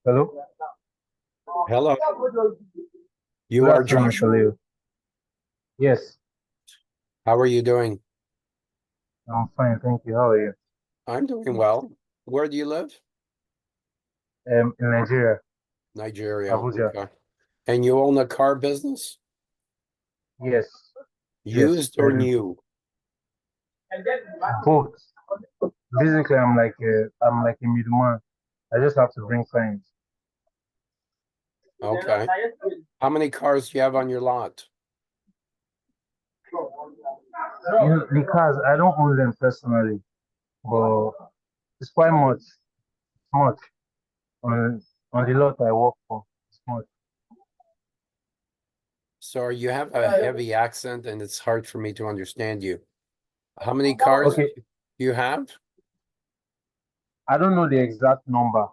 Hello. Hello, you Good are afternoon, Mr. Joshua. Leo. Yes, How are you doing? I'm fine, thank you. How are you? I'm doing well. Where do you live? In Nigeria, Nigeria. Abuja. Okay. And you own a car business? Yes, yes, Used I or do. new? Both. Basically, I'm like a middleman. I just have to bring clients. Okay. How many cars do you have on your lot? The cars, I don't own them personally, but it's quite much on on the lot I work for. It's much. So you have a heavy accent and it's hard for me to understand you. How many cars Okay, do you have? I don't know the exact number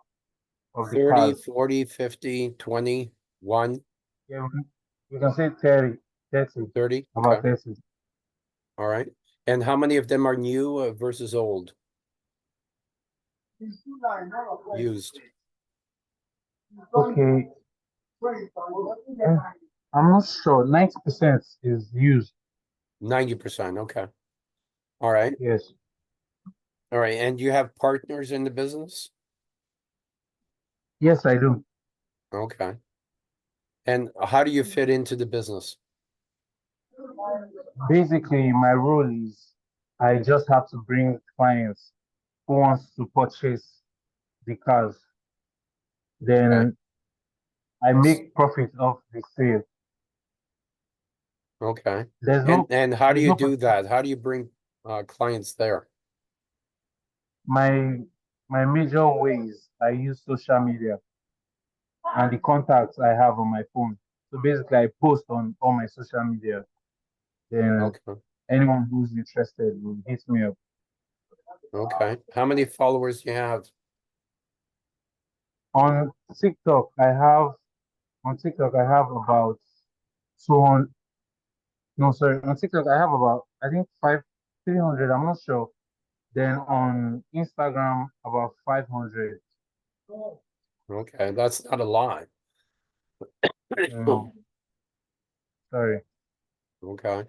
of the 30, cars. 40, 50, 20, 1, Yeah, we can say 30, 30. about Okay. 30. All right. And how many of them are new versus old? Used. Okay, I'm not sure. 90% is used. 90%. Okay. All right. Yes. All right. And you have partners in the business? Yes, I do. Okay. And how do you fit into the business? Basically, my role is I just have to bring clients who wants to purchase the cars. Okay. Then I make profit off the sale. Okay. There's And no and how do there's you no do that? How do you bring clients there? my my major ways I use social media and the contacts I have on my phone. So basically I post on all my social media. Then Okay. anyone who's interested will hit me up. Okay. How many followers do you have? On TikTok, I have about 200. No, sorry. On TikTok, I have about, I think, 300. I'm not sure. Then on Instagram, about 500. Okay, that's not a lot. No, sorry. Okay.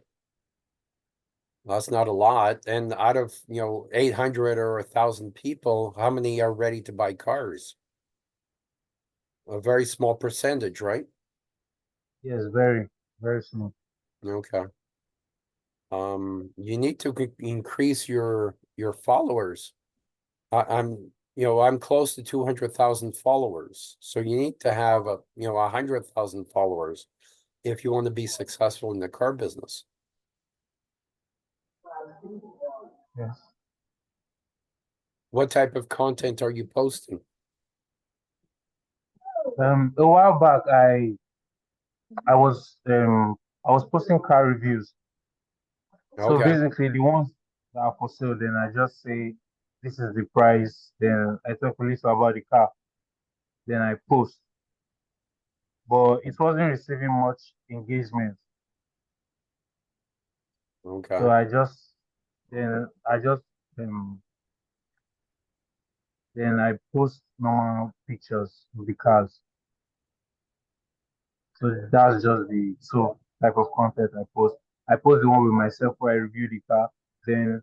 That's not a lot. And out of, 800 or 1,000 people, how many are ready to buy cars? A very small percentage, right? Yes, very, very small. Okay. You need to increase your followers. I'm close to 200,000 followers. So you need to have 100,000 followers if you want to be successful in the car business. Yes. What type of content are you posting? A while back, I was um I was posting car reviews. So Okay. basically, the ones that are for sale, then I just say this is the price. Then I talk a little about the car. Then I post, but it wasn't receiving much engagement. So Okay. um, then I post normal pictures of the cars. So that's just the two type of content I post. I post the one with myself where I review the car. Then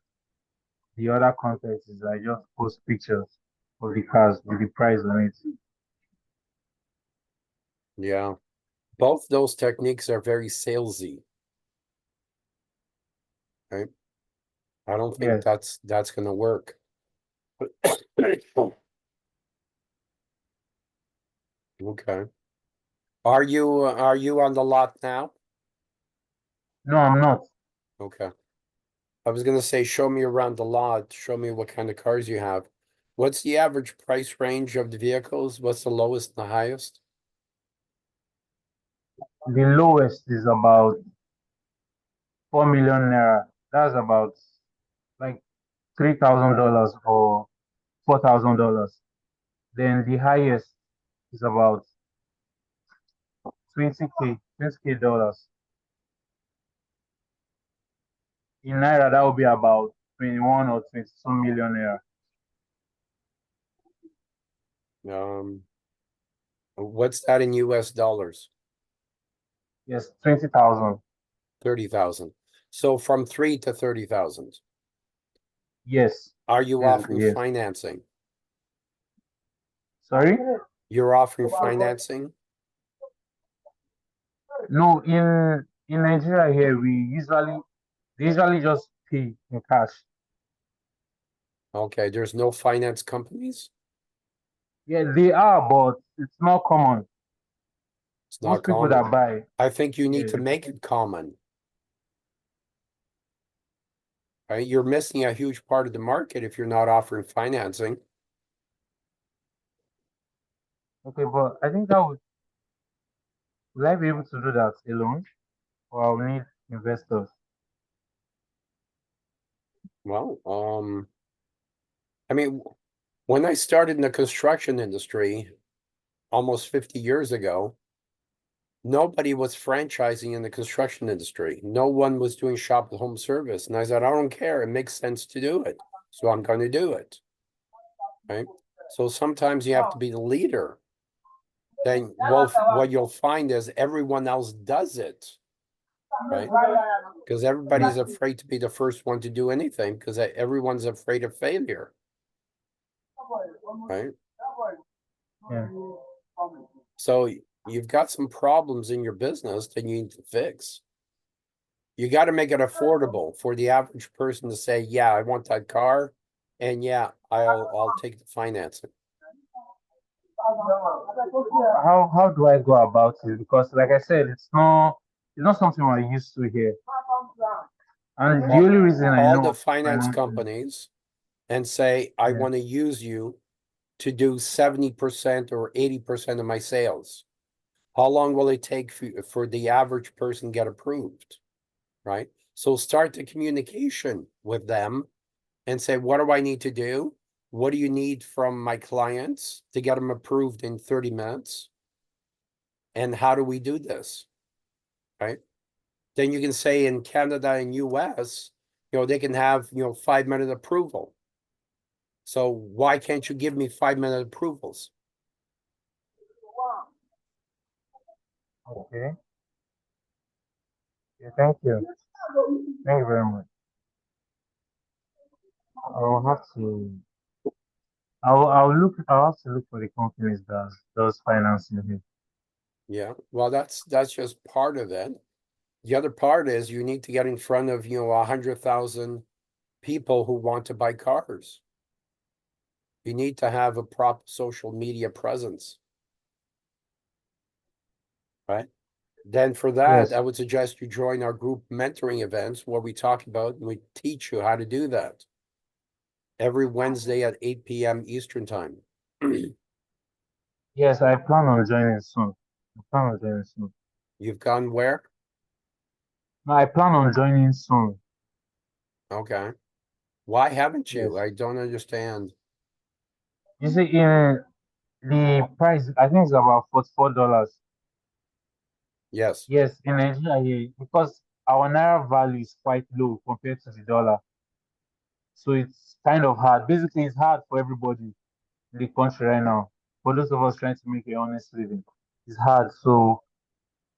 the other content is I just post pictures of the cars with the price on it. Yeah. Both those techniques are very salesy, right? I don't think Yes. that's gonna work. Okay. Are you on the lot now? No, I'm not. Okay. I was gonna say, show me around the lot, show me what kind of cars you have. What's the average price range of the vehicles? What's the lowest and the highest? The lowest is about 4 million naira. That's about like $3,000 or $4,000. Then the highest is about 20k dollars. In naira, that would be about 21 or 22 million naira. What's that in US dollars? Yes, 20,000. 30,000. So from 3 to 30,000. Yes, Are you offering basically, yes. financing? Sorry? You're offering financing? No, in Nigeria here, they usually just pay in cash. Okay, there's no finance companies? Yeah, they are, but it's not common. It's not Most people common. that buy, I think you need yeah, to make it common. Right? You're missing a huge part of the market if you're not offering financing. okay, but I think will I be able to do that alone, or I'll need investors? Well, I mean, when I started in the construction industry almost 50 years ago, nobody was franchising in the construction industry. No one was doing shop at home service. And I said, I don't care. It makes sense to do it. So I'm going to do it. Right. So sometimes you have to be the leader. Then what you'll find is everyone else does it. Right. Because everybody's afraid to be the first one to do anything because everyone's afraid of failure. Right. Yeah. So you've got some problems in your business that you need to fix. You got to make it affordable for the average person to say, yeah, I want that car, and yeah, I'll take the financing. How do I go about it? Because like I said, it's not something I'm used to here. And the only reason I Call the know finance financially, companies and say, I yeah, want to use you to do 70% or 80% of my sales. How long will it take for the average person get approved? Right? So start the communication with them and say, what do I need to do? What do you need from my clients to get them approved in 30 minutes? And how do we do this? Right? Then you can say in Canada and US, they can have, 5-minute approval. So why can't you give me 5-minute approvals? okay. Yeah, thank you. Thank you very much. I'll have to I'll have to look for the companies that does financing here. Yeah. Well, that's just part of it. The other part is you need to get in front of, 100,000 people who want to buy cars. You need to have a proper social media presence, right? Then for that, I Yes. would suggest you join our group mentoring events where we talk about and we teach you how to do that every Wednesday at 8 p.m. Eastern time. Yes, I plan on joining soon. I plan on joining soon. You've gone where? No, I plan on joining soon. Okay. Why haven't you? Yes. I don't understand. You see, in the price, I think it's about $44. Yes. Yes, in Nigeria here, because our naira value is quite low compared to the dollar. So it's kind of hard. Basically, it's hard for everybody in the country right now. For those of us trying to make a honest living, it's hard. So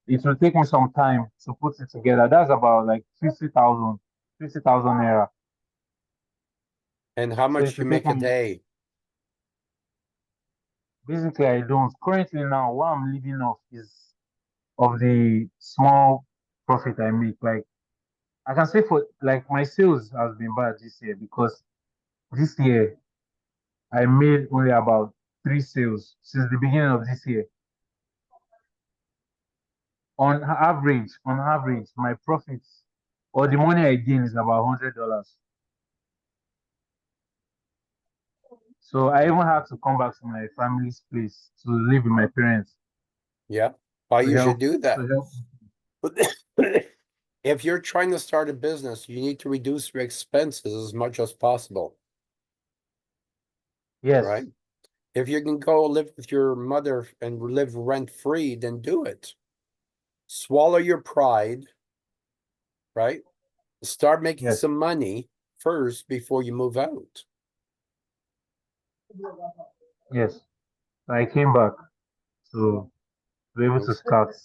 it will take me some time to put it together. That's about like 50,000 naira. And how So much it do will you take make a me. day? Basically, I don't. Currently now, what I'm living off is of the small profit I make. Like I can say for like my sales has been bad this year because this year I made only about 3 sales since the beginning of this year. On average, my profits or the money I gain is about $100. So I even have to come back to my family's place to live with my parents Yeah. Well, to you should help do to that. help. But if you're trying to start a business, you need to reduce your expenses as much as possible, right? Yes, If you can go live with your mother and live rent free, then do it. Swallow your pride, right? Start making yes, some money first before you move out. yes. So I came back to be able to Okay. start.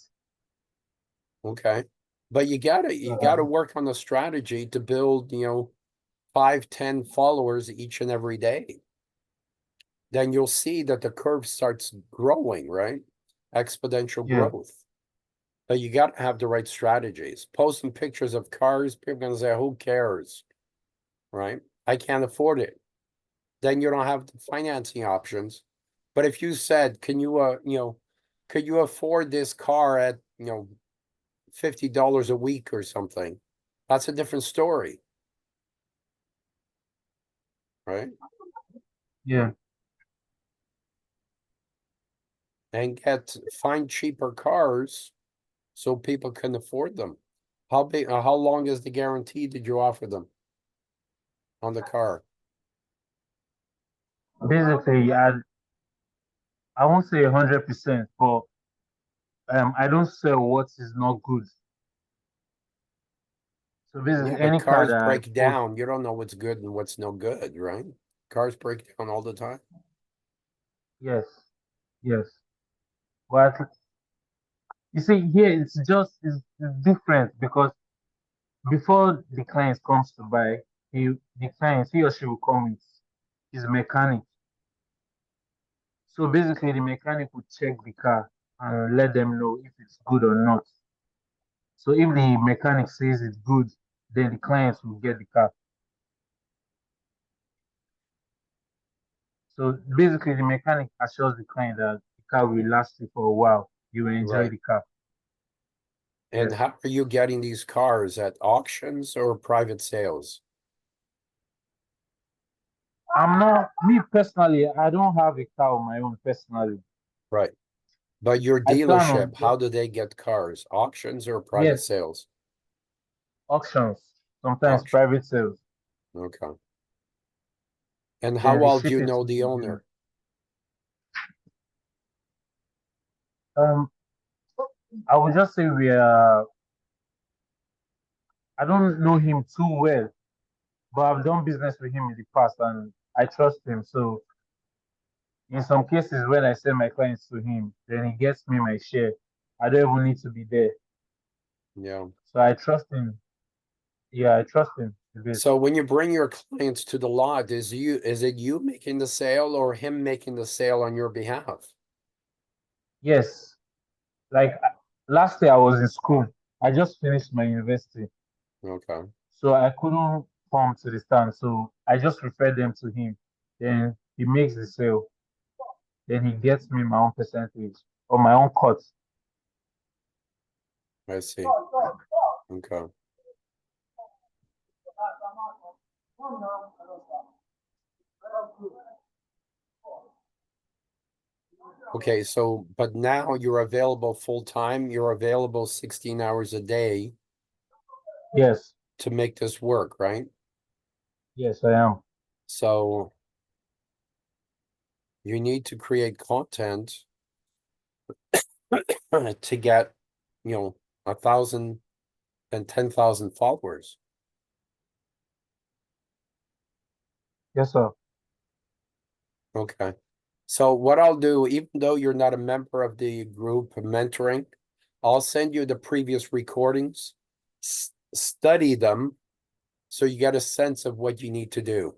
Okay. But you gotta work on the strategy to build, 5, 10 followers each and every day. Then you'll see that the curve starts growing, right? Exponential Yeah, growth. But you got to have the right strategies. Posting pictures of cars, people are going to say, who cares? Right? I can't afford it. Then you don't have the financing options. But if you said, could you afford this car at, $50 a week or something? That's a different story, right? yeah. And find cheaper cars so people can afford them. How long is the guarantee did you offer them on the car? Basically, I won't say 100%, but I don't sell what is not good. So Yeah, basically, but any car cars that I break post, down. You don't know what's good and what's no good, right? Cars break down all the time. yes, yes. But you see, here it's different because before the client comes to buy, he or she will come with his mechanic. So basically, the mechanic will check the car and let them know if it's good or not. So if the mechanic says it's good, then the client will get the car. So basically, the mechanic assures the client that the car will last you for a while. You will enjoy Right. the car. And Yes. how are you getting these cars at auctions or private sales? I'm not, me personally, I don't have a car of my own personally. Right. But your I plan dealership, on, how do they get cars? Auctions or private yes, sales? auctions, sometimes Auction. private sales. Okay. And how Then they well do ship you it know to the the owner? dealer. Um, I would just say I don't know him too well, but I've done business with him in the past and I trust him. So in some cases, when I send my clients to him, then he gets me my share. I don't even need to be there. Yeah. So I trust him. Yeah, I trust him a bit. So when you bring your clients to the lot, is it you making the sale or him making the sale on your behalf? Yes, like last year I was in school. I just finished my university, Okay. so I couldn't come to the stand. So I just referred them to him. Then he makes the sale. Then he gets me my own percentage or my own cut. I see. Okay. Okay, so but now you're available full time, you're available 16 hours a day Yes, to make this work, right? yes, I am. So you need to create content to get, 1,000 and 10,000 followers. Yes, sir. Okay. So what I'll do, even though you're not a member of the group mentoring, I'll send you the previous recordings, study them so you get a sense of what you need to do.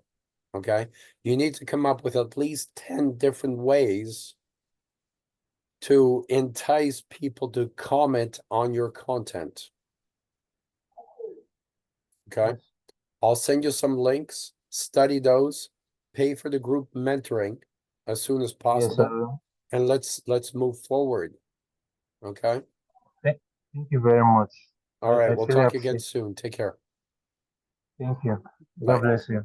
Okay. You need to come up with at least 10 different ways to entice people to comment on your content. Okay. Yes, I'll send you some links, study those, pay for the group mentoring as soon as yes, I possible, will. and let's move forward. Okay. Thank you very much. All right. I We'll truly talk again appreciate it. soon. Take care. Thank you. God Bye. bless you.